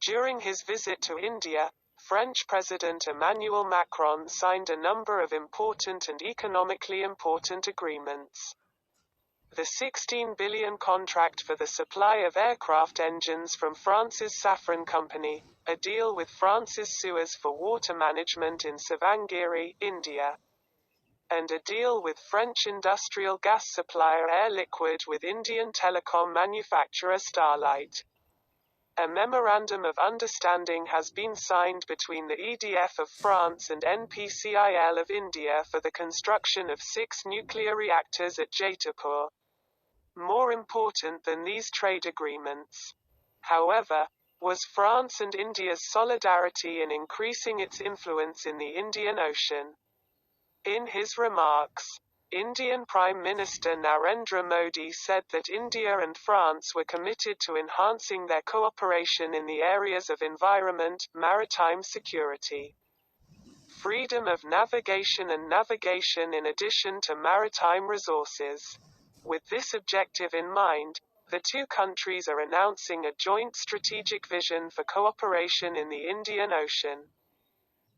During his visit to India, French President Emmanuel Macron signed a number of important and economically important agreements. The 16 billion contract for the supply of aircraft engines from France's Safran Company, a deal with France's Suez for water management in Savangiri, India, and a deal with French industrial gas supplier Air Liquide with Indian telecom manufacturer Starlight. A memorandum of understanding has been signed between the EDF of France and NPCIL of India for the construction of 6 nuclear reactors at Jatapur. More important than these trade agreements, however, was France and India's solidarity in increasing its influence in the Indian Ocean. In his remarks, Indian Prime Minister Narendra Modi said that India and France were committed to enhancing their cooperation in the areas of environment, maritime security, freedom of navigation and navigation in addition to maritime resources. With this objective in mind, the two countries are announcing a joint strategic vision for cooperation in the Indian Ocean.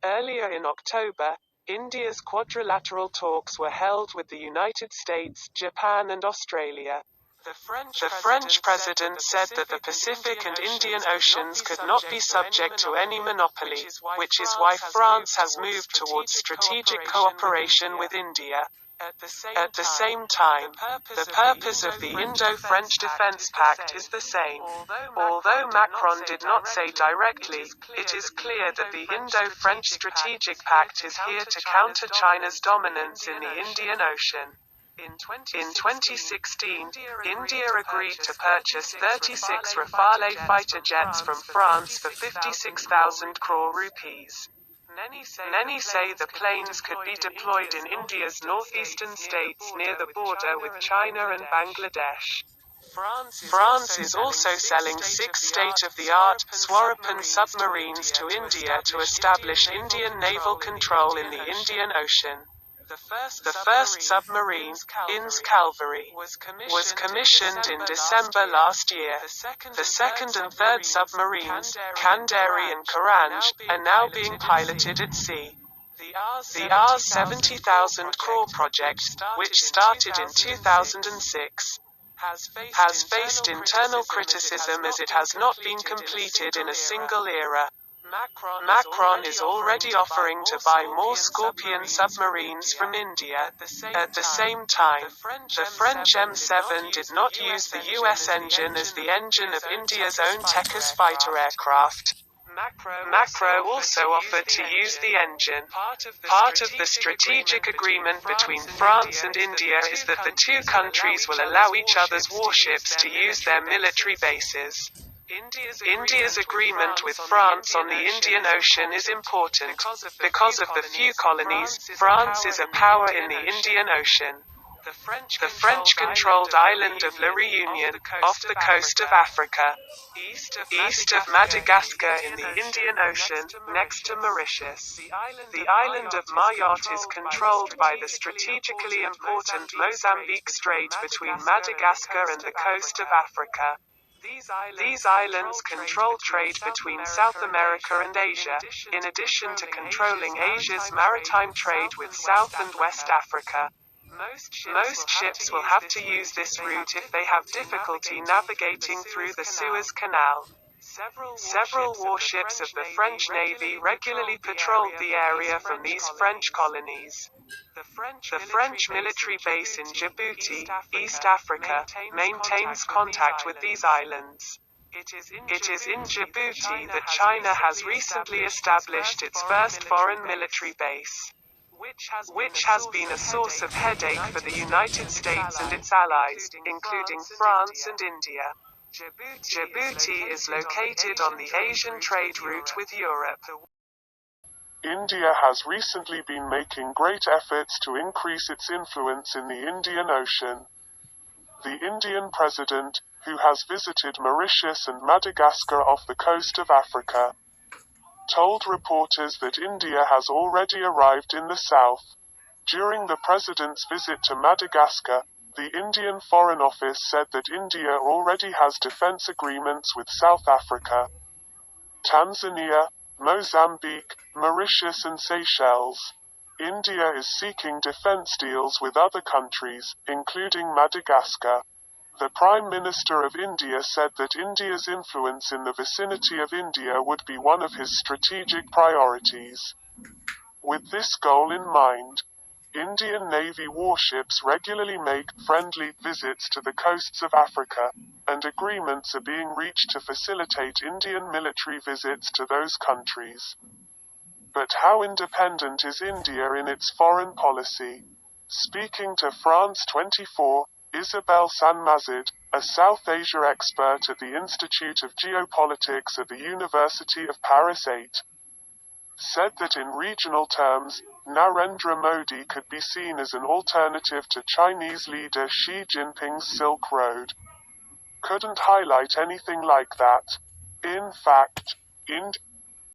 Earlier in October, India's quadrilateral talks were held with the United States, Japan and Australia. The French president said that the Pacific and Indian Oceans could not be subject to any monopoly, which is why France has moved towards strategic cooperation with India. At the same time, the purpose of the Indo-French Defense Pact is the same. Although Macron did not say directly, it is clear that the Indo-French Strategic Pact is here to counter China's dominance in the Indian Ocean. In 2016, India agreed to purchase 36 Rafale fighter jets from France for 56,000 crore rupees. Many say the planes could be deployed in India's northeastern states near the border with China and Bangladesh. France is also selling 6 state-of-the-art Swarupan submarines to India to establish Indian naval control in the Indian Ocean. The first submarine, INS Calvary, was commissioned in December last year. The second and third submarines, Kandari and Karanj, are now being piloted at sea. The Rs 70,000 crore project, which started in 2006, has faced internal criticism as it has not been completed in a single era. Macron is already offering to buy more Scorpion submarines from India. At the same time, the French M7 did not use the US engine as the engine of India's own Tejas fighter aircraft. Macron also offered to use the engine. Part of the strategic agreement between France and India is that the two countries will allow each other's warships to use their military bases. India's agreement with France on the Indian Ocean is important. Because of the few colonies, France is a power in the Indian Ocean. The French-controlled island of La Réunion, off the coast of Africa, east of Madagascar in the Indian Ocean, next to Mauritius. The island of Mayotte is controlled by the strategically important Mozambique Strait between Madagascar and the coast of Africa. These islands control trade between South America and Asia, in addition to controlling Asia's maritime trade with South and West Africa. Most ships will have to use this route if they have difficulty navigating through the Suez Canal. Several warships of the French Navy regularly patrolled the area from these French colonies. The French military base in Djibouti, East Africa, maintains contact with these islands. It is in Djibouti that China has recently established its first foreign military base, which has been a source of headache for the United States and its allies, including France and India. Djibouti is located on the Asian trade route with Europe. India has recently been making great efforts to increase its influence in the Indian Ocean. The Indian president, who has visited Mauritius and Madagascar off the coast of Africa, told reporters that India has already arrived in the south. During the president's visit to Madagascar, the Indian Foreign Office said that India already has defense agreements with South Africa. Tanzania, Mozambique, Mauritius and Seychelles. India is seeking defense deals with other countries, including Madagascar. The Prime Minister of India said that India's influence in the vicinity of India would be one of his strategic priorities. With this goal in mind, Indian Navy warships regularly make friendly visits to the coasts of Africa, and agreements are being reached to facilitate Indian military visits to those countries. But how independent is India in its foreign policy? Speaking to France 24, Isabelle Sanmazid, a South Asia expert at the Institute of Geopolitics at the University of Paris 8, said that in regional terms, Narendra Modi could be seen as an alternative to Chinese leader Xi Jinping's Silk Road. Couldn't highlight anything like that. In fact, India